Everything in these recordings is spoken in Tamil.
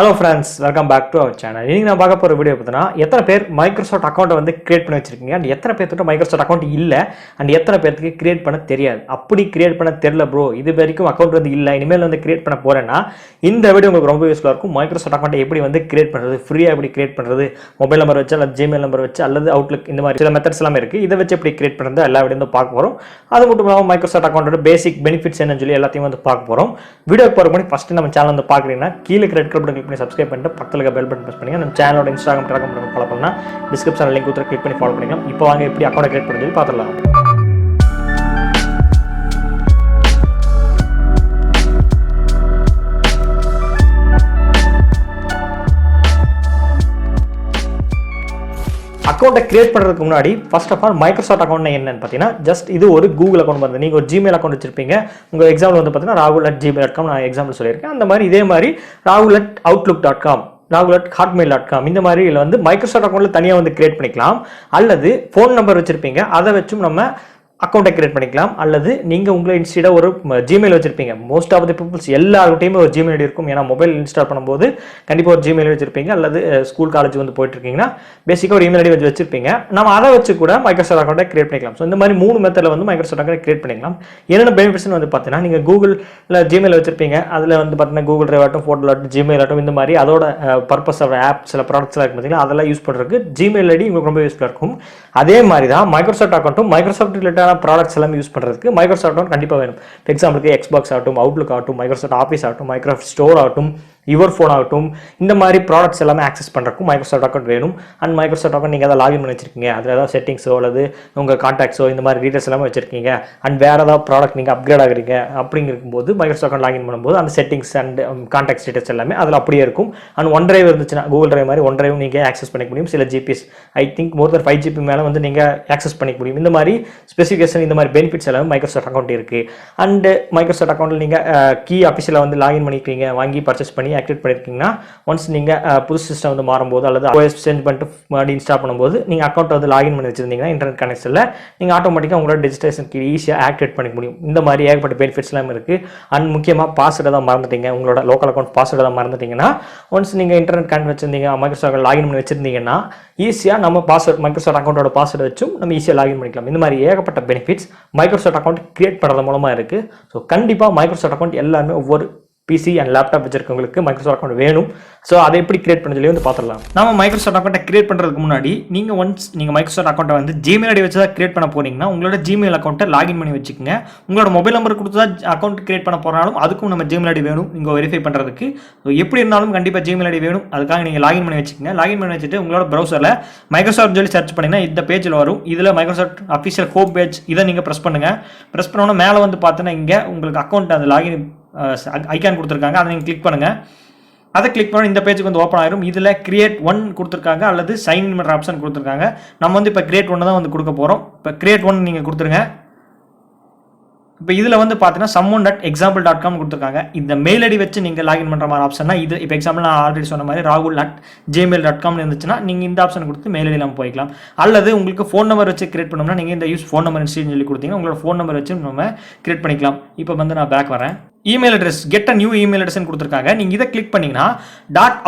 Hello friends, welcome back to our channel. இன்னைக்கு நான் பார்க்க போற வீடியோ பார்த்தீங்கன்னா எத்தனை பேர் மைக்ரோசாஃப்ட் அக்கவுண்ட் வந்து கிரியேட் பண்ணி வச்சிருக்கீங்க and எத்தனை பேர்கிட்ட மைக்ரோசாஃப்ட் அக்கவுண்ட் இல்ல and எத்தனை பேருக்கு கிரியேட் பண்ண தெரியாது. அப்படி கிரியேட் பண்ண தெரியல bro. இது வரைக்கும் அக்கவுண்ட் வந்து இல்ல. இனிமேல் வந்து கிரியேட் பண்ண போறேன்னா இந்த வீடியோ உங்களுக்கு ரொம்ப யூஸ்ஃபுல்லா இருக்கும். மைக்ரோசாஃப்ட் அக்கவுண்ட் எப்படி வந்து கிரியேட் பண்றது, ஃப்ரீயா எப்படி கிரியேட் பண்றது, மொபைல் நம்பர் வச்சு அல்லது ஜிமெயில் நம்பர் வச்சு அல்லது அவுட்லுக் இந்த மாதிரி சில மெத்தட்ஸ் எல்லாம் இருக்கு. இத வச்சு எப்படி கிரியேட் பண்றது எல்லா வீடியோவும் வந்து பார்க்க போறோம். அது மட்டும் இல்லாம மைக்ரோசாஃப்ட் அக்கவுண்டோட பேசிக் பெனிஃபிட்ஸ் என்னன்னு சொல்லி எல்லாத்தையும் வந்து பார்க்க போறோம். வீடியோ போறதுக்கு முன்னாடி ஃபர்ஸ்ட் நம்ம சேனல் வந்து பார்க்கறீங்கன்னா கீழ ரெட் கலர் பட்டன் கிளிக் பண்ணி சப்ஸ்கிரைப் பண்ணிட்டு பக்கத்துல பெல் பட்டன் பிரஸ் பண்ணுங்க. நம்ம சேனலோட இன்ஸ்டாகிராம் டெலிகிராம் ஃபாலோ பண்ணா டிஸ்கிரிப்ஷன்ல லிங்க் கொடுத்து கிளிக் பண்ணி ஃபாலோ பண்ணிக்கலாம். இப்போ வாங்க எப்படி அக்கவுண்ட் கிரியேட் பண்ணி பார்த்துடலாம். அக்கௌண்ட்டை கிரியேட் பண்ணுறதுக்கு முன்னாடி first of all Microsoft account என்னன்னு பார்த்தீங்கன்னா ஜஸ்ட் இது ஒரு கூகுள் அக்கௌண்ட் வந்து நீங்கள் ஒரு ஜிமெயில் அக்கௌண்ட் வச்சிருப்பீங்க. உங்கள் எக்ஸாம்பிள் வந்து பார்த்தீங்கன்னா rahul@gmail.com நான் எக்ஸாம்பிள் சொல்லியிருக்கேன். அந்த மாதிரி இதே மாதிரி rahul@outlook.com rahul@hotmail.com இந்த மாதிரி இதில் வந்து மைக்ரோசாஃப்ட் அக்கௌண்ட்டில் தனியாக வந்து கிரியேட் பண்ணிக்கலாம். அல்லது ஃபோன் நம்பர் வச்சுருப்பீங்க, அதை வச்சும் நம்ம அக்கௌண்ட்டை கிரியேட் பண்ணிக்கலாம். அல்லது நீங்கள் உங்களை இன்ஸ்டீடாக ஒரு ஜிமெயில் வச்சிருப்பீங்க. மோஸ்ட் ஆஃப் தி பீப்புள்ஸ் எல்லாருக்கிட்டையுமே ஒரு ஜிமெயில் ஐடி இருக்கும். ஏன்னா மொபைல் இன்ஸ்டால் பண்ணும்போது கண்டிப்பாக ஒரு ஜிமெயில் வச்சிருப்பீங்க. அல்லது ஸ்கூல் காலேஜ் வந்து போயிட்டு இருக்கீங்கன்னா பேசிக்காக ஒரு இமெயில் ஐடி வச்சிருப்பீங்க. நம்ம அதை வச்சு கூட மைக்ரோசாஃப்ட் அக்கௌண்ட்டை கிரியேட் பண்ணிக்கலாம். ஸோ இந்த மாதிரி 3 மெத்தடில் வந்து மைக்ரோசாஃப்ட் அக்கௌண்ட் கிரியேட் பண்ணிக்கலாம். என்னென்ன பெனிஃபிட்ஸ்னு வந்து பார்த்தீங்கன்னா நீங்கள் கூகுளில் ஜிமெயில் வச்சிருப்பீங்க. அதில் வந்து பார்த்தீங்கன்னா கூகுள் டிரைவ் ஆகட்டும், ஃபோட்டோ ஆகட்டும், ஜிமெயில் ஆகட்டும், இந்த மாதிரி அதோட பர்பஸ் ஆஃப் ஆப் சில ப்ராடக்ட்ஸ்லாம் இருக்கு பார்த்தீங்கன்னா அதெல்லாம் யூஸ் பண்ணுறதுக்கு ஜிமெயில் ஐடி உங்களுக்கு ரொம்ப யூஸ்ஃபுல்லாக இருக்கும். அதே மாதிரி தான் மைக்ரோசாஃப்ட் அக்கௌண்ட்டும் மைக்ரோசாஃப்ட் ரிலேட்டடான ப்ராடக்ட்ஸ் எல்லாம் யூஸ் பண்ணுறதுக்கு மைக்ரோசாஃப்ட் அக்கௌண்ட் கண்டிப்பாக வேணும். எக்ஸாம்பிளுக்கு எக்ஸ்பாக்ஸ் ஆகட்டும், அவுட்லுக் ஆகட்டும், மைக்ரோசாஃப்ட் ஆஃபீஸ் ஆகட்டும், மைக்ரோசாஃப்ட் ஸ்டோர் ஆகட்டும், யுவர் ஃபோன் ஆகட்டும், இந்த மாதிரி ப்ராடக்ட்ஸ் எல்லாமே ஆக்சஸ் பண்ணுறதுக்கும் மைக்ரோசாஃப்ட் அக்கௌண்ட் வேணும். அண்ட் மைக்ரோசாஃப்ட் அக்கௌண்ட் நீங்கள் ஏதாவது லாகின் பண்ணி வச்சிருக்கீங்க, அதில் ஏதாவது செட்டிங்ஸோ அல்லது உங்கள் கான்டாக்ட்ஸோ இந்த மாதிரி டீட்டெயில்ஸ் எல்லாமே வச்சிருக்கீங்க அண்ட் வேறு ஏதாவது ப்ராடக்ட் நீங்கள் அப்கிரேட் ஆகிறீங்க அப்படிங்கும்போது மைக்ரோசாஃப்ட் அக்கௌண்ட் லாகின் பண்ணும்போது அந்த செட்டிங்ஸ் அண்ட் கான்டாக்ட் டீட்டெயில்ஸ் எல்லாமே அதில் அப்படியே இருக்கும். அண்ட் ஒன் டிரைவ் இருந்துச்சுன்னா கூகுள் டிரைவ் மாதிரி ஒன் டிரைவ் நீங்கள் ஆக்சஸ் பண்ணிக்க முடியும். சில GPS I think more then 5 GB மேலே வந்து நீங்கள் ஆக்சஸ் பண்ணிக்க முடியும். இந்த மாதிரி ஸ்பெசிஃபிகேஷன் இந்த மாதிரி பெனிஃபிட்ஸ் எல்லாமே மைக்ரோசாஃப்ட் அக்கௌண்ட் இருக்குது. அண்ட் மைக்ரோசாஃப்ட் அக்கௌண்ட்டில் நீங்கள் கீ ஆஃபீஸில் வந்து லாகின் பண்ணிக்கிறீங்க, வாங்கி பர்ச்சேஸ் பண்ணி ஆக்டிவேட் பண்ணியிருக்கீங்கன்னா ஒன்ஸ் நீங்கள் புது சிஸ்டம் வந்து மாறும்போது அல்லது OS சேஞ்ச் பண்ணிட்டு மறுபடியும் இன்ஸ்டால் பண்ணும்போது நீங்கள் அக்கௌண்ட் வந்து லாகின் பண்ணி வச்சிருந்தீங்கன்னா இன்டர்நெட் கனெக்ஷனில் நீங்கள் ஆட்டோமேட்டிக்காக உங்களோட டிஜிட்டேஷனுக்கு ஈஸியாக ஆக்டிவேட் பண்ணிக்க முடியும். இந்த மாதிரி ஏகப்பட்ட பெனிஃபிட்ஸ்லாம் இருக்குது. அண்ட் முக்கியமாக பாஸ்வேர்டை தான் மறந்துட்டீங்க, உங்களோட லோக்கல் அக்கௌண்ட் பாஸ்வேர்டை தான் மறந்துட்டீங்கன்னா ஒன்ஸ் நீங்கள் இன்டர்நெட் கனெக்ட் வச்சிருந்தீங்க, மைக்ரோசாஃப்ட் லாகின் பண்ணி வச்சிருந்தீங்கன்னா ஈஸியாக நம்ம பாஸ்வேர்ட் மைக்ரோசாஃப்ட் அக்கௌண்ட்டோட பாஸ்வேர்டு வச்சும் நம்ம ஈஸியாக லாகின் பண்ணிக்கலாம். இந்த மாதிரி ஏகப்பட்ட பெனிஃபிட்ஸ் மைக்ரோசாஃப்ட் அக்கௌண்ட் கிரியேட் பண்ணுறது மூலமாக இருக்குது. ஸோ கண்டிப்பாக மைக்ரோசாஃப்ட் அக்கௌண்ட் எல்லாருமே ஒவ்வொரு பிசி அண்ட் லேப்டாப் வச்சிருக்கவங்களுக்கு மைக்ரோசாஃப்ட் அக்கௌண்ட் வேணும். ஸோ அதை எப்படி கிரியேட் பண்ண சொல்லி வந்து பார்த்துடலாம். நம்ம மைக்ரோசாஃப்ட் அக்கௌண்ட்டை கிரியேட் பண்ணுறதுக்கு முன்னாடி நீங்கள் மைக்ரோசாஃப்ட் அக்கௌண்ட்டை வந்து ஜிமெயில் ஐடி வச்சு தான் கிரியேட் பண்ண போறீங்கன்னா உங்களோட ஜிமெயில் அக்கௌண்ட்டை லாகின் பண்ணி வச்சுக்கோங்க. உங்களோட மொபைல் நம்பர் கொடுத்து தான் அக்கௌண்ட் கிரியேட் பண்ண போறாலும் அதுக்கும் நம்ம ஜிமெயில் ஐடி வேணும் நீங்கள் வெரிஃபை பண்ணுறதுக்கு. எப்படி இருந்தாலும் கண்டிப்பாக ஜிமெயில் ஐடி வேணும். அதுக்காக நீங்கள் லாகின் பண்ணி வச்சுக்கோங்க. லாகின் பண்ணி வச்சுட்டு உங்களோட ப்ரௌசரில் மைக்ரோசாஃப்ட் சொல்லி சர்ச் பண்ணிங்கன்னா இந்த பேஜில் வரும். இதில் மைக்ரோசாஃப்ட் அஃபிஷியல் ஹோம் பேஜ் இதை நீங்கள் ப்ரெஸ் பண்ணுங்கள். ப்ரெஸ் பண்ணோன்னா மேலே வந்து பார்த்தீங்கன்னா இங்கே உங்களுக்கு அக்கௌண்ட் அந்த லாகின் ஐக்கான் கொடுத்துருக்காங்க, அதை நீங்கள் கிளிக் பண்ணுங்கள். அதை கிளிக் பண்ணி இந்த பேஜுக்கு வந்து ஓப்பன் ஆயிரும். இதில் கிரியேட் 1 கொடுத்துருக்காங்க அல்லது சைன் இன் பண்ணுற ஆப்ஷன் கொடுத்துருக்காங்க. நம்ம வந்து இப்போ கிரியேட் 1 தான் வந்து கொடுக்க போகிறோம். இப்போ கிரியேட் 1 நீங்கள் கொடுத்துருங்க. இப்போ இதில் வந்து பார்த்தீங்கன்னா someone.example.com கொடுத்துருக்காங்க. இந்த மெயில் ஐடி வச்சு நீங்கள் லாகின் பண்ணுற மாதிரி ஆப்ஷன்னா இது இப்போ எக்ஸாம்பிள் நான் ஆல்ரெடி சொன்ன மாதிரி rahul@gmail.com இருந்துச்சுன்னா நீங்கள் இந்த ஆப்ஷன் கொடுத்து மெயில் ஐடி நம்ம போய்க்கலாம். அல்லது உங்களுக்கு ஃபோன் நம்பர் வச்சு கிரியேட் பண்ணோம்னா நீங்கள் இந்த யூஸ் ஃபோன் நம்பர் சொல்லி கொடுத்தீங்கன்னா உங்களோட ஃபோன் நம்பர் வச்சு நம்ம கிரியேட் பண்ணிக்கலாம். இப்போ வந்து நான் பேக் வரேன். Email address get a new email address கொடுத்துருக்காங்க. நீங்கள் இதை கிளிக் பண்ணிங்கன்னா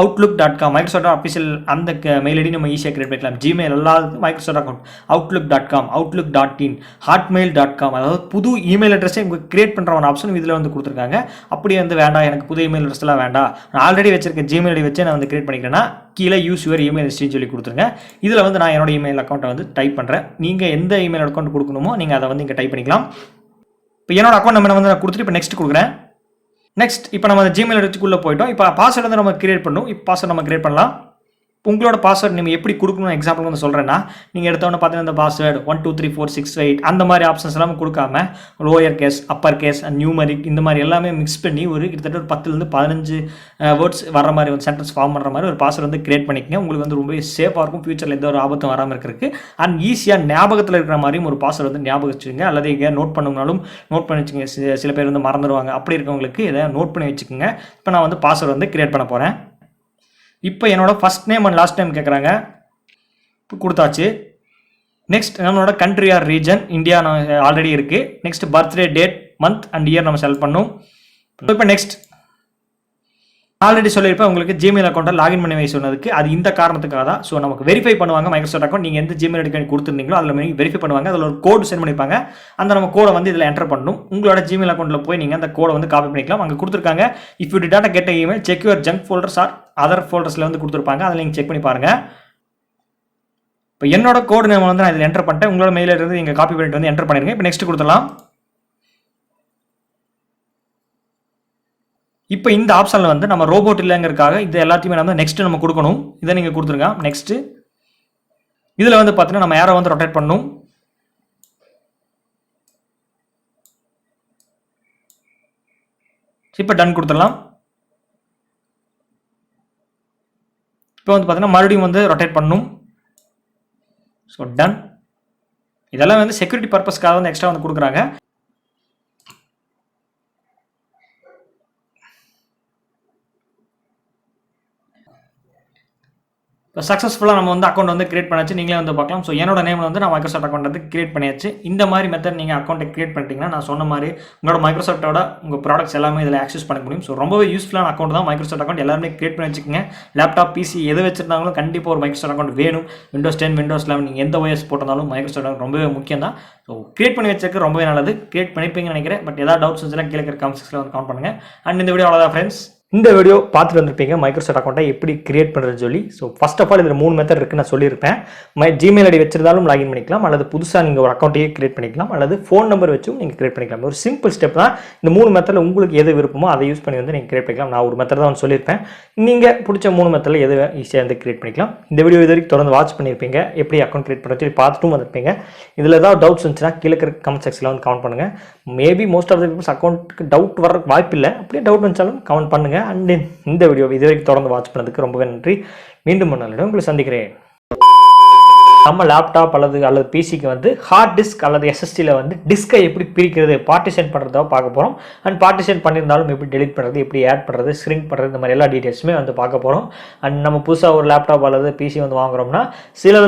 .outlook.com மைக்ரோசாஃப்ட் ஆஃபீஷியல் அந்த மெயில் ஐடி நம்ம ஈஸியாக கிரியேட் பண்ணிக்கலாம். ஜிமெயில் எல்லாத்துக்கும் Microsoft account outlook.com outlook.in hotmail.com அதாவது புது இமெயில் அட்ரஸை உங்களுக்கு கிரியேட் பண்ணுற ஒரு ஆப்ஷன் இதில் வந்து கொடுத்துருக்காங்க. அப்படியே வந்து வேண்டாம் எனக்கு புது இமெயில் அட்ரஸ்லாம் வேண்டாம், நான் ஆல்ரெடி வச்சிருக்க ஜிமெயில் ஐடி வச்சு நான் வந்து கிரியேட் பண்ணிக்கிறேன்னா கீழே யூஸ் யுவர் இமெயில் ஹிஸ்ட்ரின்னு சொல்லி கொடுத்துருங்க. இதில் வந்து நான் என்னோட இமெயில் அக்கௌண்ட்டை வந்து டைப் பண்ணுறேன். நீங்கள் எந்த இமெயில் அக்கௌண்ட் கொடுக்கணுமோ நீங்கள் அதை வந்து இங்கே டைப் பண்ணிக்கலாம். இப்போ என்னோட அக்கௌண்ட் நம்பர் வந்து நான் கொடுத்துட்டு இப்போ நெக்ஸ்ட் கொடுக்குறேன். நெக்ஸ்ட் இப்போ நம்ம அந்த ஜிமெயில் அட்ரஸ்க்குள்ளே போயிட்டோம். இப்போ பாஸ்வேர்டு வந்து நம்ம கிரியேட் பண்ணணும். இப்போ பாஸ்வேர்டு நம்ம கிரியேட் பண்ணலாம். உங்களோட பாஸ்வேர்டு நீங்கள் எப்படி கொடுக்கணும் எக்ஸாம்பிள் வந்து சொல்கிறேன்னா நீங்கள் எடுத்தோன்னே பார்த்தீங்கன்னா இந்த பாஸ்வேர்டு 1 2 3 4 6 8 அந்த மாதிரி ஆப்ஷன்ஸ் எல்லாமே கொடுக்காம lower case, upper case and numeric இந்த மாதிரி எல்லாமே மிக்ஸ் பண்ணி ஒரு கிட்டத்தட்ட ஒரு 10 15 வேர்ட்ஸ் வர மாதிரி ஒரு சென்டென்ஸ் ஃபார்ம் பண்ணுற மாதிரி ஒரு பாஸ்வேர்டு வந்து கிரியேட் பண்ணிக்கங்க. உங்களுக்கு வந்து ரொம்ப சேஃபாக இருக்கும். ஃபியூச்சரில் எந்த ஒரு ஆபத்தும் வராமல் இருக்கிறதுக்கு அண்ட் ஈஸியாக ஞாபகத்தில் இருக்கிற மாதிரியும் ஒரு பாஸ்வேர்டு வந்து ஞாபகம் வச்சுக்கோங்க. அல்லது இங்கே நோட் பண்ணணும்னாலும் நோட் பண்ணி வச்சுக்கோங்க. சில பேர் வந்து மறந்துடுவாங்க. அப்படி இருக்கவங்களுக்கு இதை நோட் பண்ணி வச்சுக்கோங்க. இப்போ நான் வந்து பாஸ்வேர்டு வந்து கிரியேட் பண்ண போகிறேன். இப்போ என்னோட first name and last name கேட்குறாங்க. இப்போ கொடுத்தாச்சு. நெக்ஸ்ட் நம்மளோட country or region India already இருக்குது. Next birthday date month and year நம்ம செலக்ட் பண்ணோம். இப்போ நெக்ஸ்ட் ஆல்ரெடி சொல்லியிருப்பேன் உங்களுக்கு ஜிமெயில் அக்கௌண்ட்டை லாகின் பண்ணி வை சொன்னதுக்கு அது இந்த காரணத்துக்காக தான். ஸோ நமக்கு வெரிஃபை பண்ணுவாங்க மைக்ரோசாஃப்ட் அக்கௌண்ட். நீங்கள் எந்த ஜிமெயில் ஐடி கொடுத்துருந்தீங்களோ அதில் வெரிஃபை பண்ணுவாங்க. அதில் ஒரு கோடு சென்ட் பண்ணிப்பாங்க. அந்த நம்ம கோடை வந்து இதில் என்டர் பண்ணணும். உங்களோட ஜிமெயில் அக்கௌண்ட்டில் போய் நீங்கள் அந்த கோடை வந்து காப்பி பண்ணிக்கலாம். அங்கே கொடுத்துருக்காங்க if you did not get email check your junk folders or other ஃபோல்டர்ஸில் வந்து கொடுத்துருப்பாங்க. அதில் நீங்கள் செக் பண்ணி பாருங்கள். இப்போ என்னோட கோடு நேம் வந்து நான் இதில் என்டர் பண்ணிட்டேன். உங்களோட மெயிலில் இருந்து நீங்கள் காப்பி பண்ணிட்டு வந்து என்டர் பண்ணிருங்க. இப்போ நெக்ஸ்ட் கொடுத்துடலாம். இப்போ இந்த ஆப்ஷனில் வந்து நம்ம ரோபோட் இல்லைங்கிறதுக்காக இது எல்லாத்தையுமே நம்ம நெக்ஸ்ட் நம்ம கொடுக்கணும். இதை நீங்கள் கொடுத்துருங்க. நெக்ஸ்ட் இதில் வந்து பார்த்தீங்கன்னா நம்ம ஏரோ வந்து ரொட்டேட் பண்ணணும். இப்போ டன் கொடுத்துடலாம். இப்போ வந்து பார்த்தீங்கன்னா மறுபடியும் வந்து ரொட்டேட் பண்ணணும். So done. இதெல்லாம் வந்து செக்யூரிட்டி பர்பஸ்க்காக வந்து எக்ஸ்ட்ரா வந்து கொடுக்குறாங்க. இப்போ சக்ஸஸ்ஃபுல்லாக நம்ம வந்து அக்கௌண்ட் வந்து கிரியேட் பண்ணியாச்சு. நீங்களே வந்து பார்க்கலாம். ஸோ என்னோட நேம் வந்து நான் மைக்ரோசாஃப்ட் அக்கௌண்ட் வந்து கிரியேட் பண்ணியாச்சு. இந்த மாதிரி மெத்தட் நீங்கள் அக்கௌண்ட்டை கிரியேட் பண்ணிட்டீங்கன்னா நான் சொன்ன மாதிரி உங்களோட மைக்ரோசாஃப்ட்டோட உங்கள் ப்ராடக்ட்ஸ் எல்லாமே இதில் ஆக்சஸ் பண்ண முடியும். ஸோ ரொம்பவே யூஸ்ஃபுல்லான அக்கௌண்ட் தான் மைக்ரோசாஃப்ட் அக்கௌண்ட். எல்லாருமே கிரியேட் பண்ணி வச்சுக்கோங்க. லேப்டாப் பிசி எது வச்சிருந்தாலும் கண்டிப்பாக ஒரு மைக்ரோசாஃப்ட் அக்கௌண்ட் வேணும். விண்டோஸ் 10 விண்டோஸ் 11 நீங்கள் எந்த OS போட்டிருந்தாலும் மைக்ரோசாஃப்ட் அக்கௌண்ட் ரொம்பவே முக்கியம் தான். ஸோ கிரியேட் பண்ணி வச்சிருக்க ரொம்பவே நல்லது. கிரியேட் பண்ணிப்பீங்கன்னு நினைக்கிறேன். பட் ஏதாவது டவுட்ஸ் இருந்துச்சுன்னா கீழே இருக்கிற கமெண்ட் செக்ஷனில் வந்து கமெண்ட் பண்ணுங்கள். அண்ட் இந்த வீடியோ அவ்வளோதான் ஃப்ரெண்ட்ஸ். இந்த வீடியோ பார்த்துட்டு வந்திருப்பீங்க மைக்ரோசாஃப்ட் அக்கௌண்ட்டை எப்படி கிரியேட் பண்ணுறதுன்னு சொல்லி. ஸோ ஃபர்ஸ்ட் ஆஃப் ஆல் இதில் 3 மெத்தட் இருக்குன்னு நான் சொல்லியிருப்பேன். ஜிமெயில் ஐடி வச்சிருந்தாலும் லாகின் பண்ணிக்கலாம், அல்லது புதுசாக நீங்கள் ஒரு அக்கௌண்ட்டையே கிரியேட் பண்ணிக்கலாம், அல்லது ஃபோன் நம்பர் வச்சும் நீங்கள் கிரியேட் பண்ணிக்கலாம். ஒரு சிம்பிள் ஸ்டெப் தான். இந்த 3 மெத்தடில் உங்களுக்கு எது விருப்பமோ அதை யூஸ் பண்ணி வந்து நீங்கள் கிரியேட் பண்ணிக்கலாம். நான் ஒரு மெத்தட் தான் சொல்லியிருப்பேன். நீங்கள் பிடிச்ச 3 மெத்தடில் எது ஈஸியாக வந்து கிரியேட் பண்ணிக்கலாம். இந்த வீடியோ இது வரைக்கும் தொடர்ந்து வாட்ச் பண்ணியிருப்பீங்க. எப்படி அக்கௌண்ட் கிரியேட் பண்ண சொல்லி பார்த்துட்டும் வந்திருப்பீங்க. இதில் ஏதாவது டவுட்ஸ் இருந்துச்சுன்னா கீழே இருக்கிற கமெண்ட் செக்ஷனில் வந்து கமெண்ட் பண்ணுங்கள். Maybe most of the peoples அக்கௌண்ட்டுக்கு டவுட் வர வாய்ப்பு இல்லை. அப்படியே டவுட் வந்துச்சாலும் கமெண்ட் பண்ணுங்கள். அண்ட் இந்த வீடியோ இதுவரைக்கும் தொடர்ந்து வாட்ச் பண்ணதுக்கு ரொம்பவே நன்றி. மீண்டும் ஒரு உங்களை சந்திக்கிறேன். நம்ம லேப்டாப் அல்லது பிசிக்கு வந்து ஹார்ட் டிஸ்க் அல்லது எஸ்எஸ்டியில் வந்து டிஸ்கை எப்படி பிரிக்கிறது, பார்ட்டிஷன் பண்ணுறதா பார்க்க போகிறோம். அண்ட் பார்ட்டிஷன் பண்ணியிருந்தாலும் எப்படி டெலிட் பண்ணுறது, எப்படி ஆட் பண்ணுறது, ஸ்க்ரீன் பண்ணுறது, இந்த மாதிரி எல்லா டீட்டெயில்ஸுமே வந்து பார்க்க போகிறோம். அண்ட் நம்ம புதுசாக ஒரு லேப்டாப் அல்லது பிசி வந்து வாங்குறோம்னா சில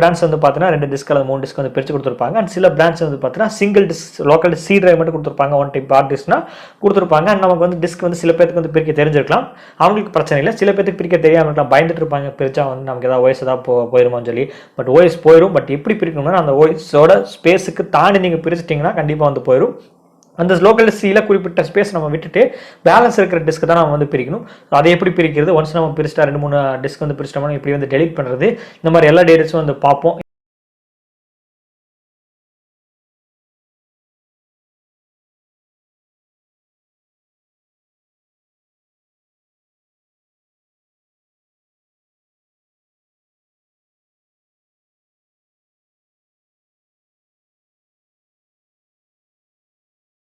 பிராண்ட்ஸ் வந்து பார்த்தீங்கன்னா 2 டிஸ்க் அல்லது 3 டிஸ்க் வந்து பிரித்து கொடுத்துருப்பாங்க. அண்ட் சில பிராண்ட்ஸ் வந்து பார்த்தீங்கன்னா single disk local C drive மட்டும் கொடுத்துருப்பாங்க. 1 டைப் ஹார்ட் டிஸ்க்னா கொடுத்துருப்பாங்க. அண்ட் நமக்கு வந்து டிஸ்க் வந்து சில பேருக்கு வந்து பிரிக்க தெரிஞ்சிருக்கலாம், அவங்களுக்கு பிரச்சனை இல்லை. சில பேருக்கு பிரிக்க தெரியாமல் இருக்கலாம், பயந்துட்டு இருப்பாங்க பிரிச்சா வந்து நமக்கு ஏதாவது OS ஏதாவது போயிருமான்னு சொல்லி. பட் OS போயிடும். பட் எப்படி பிரிக்கணும்னா அந்த OSோட ஸ்பேஸுக்கு தாண்டி நீங்கள் பிரிச்சிட்டிங்கன்னா கண்டிப்பாக வந்து போயிடும். அந்த லோக்கல் சியில் குறிப்பிட்ட ஸ்பேஸ் நம்ம விட்டுட்டு பேலன்ஸ் இருக்கிற டிஸ்க் தான் நம்ம வந்து பிரிக்கணும். அதை எப்படி பிரிக்கிறது, ஒன்ஸ் நம்ம பிரிச்சிட்டா 2-3 டிஸ்க் வந்து பிரிச்சிட்டோம்னா எப்படி வந்து டெலிட் பண்ணுறது, இந்த மாதிரி எல்லா டீடைல்ஸும் வந்து பார்ப்போம்.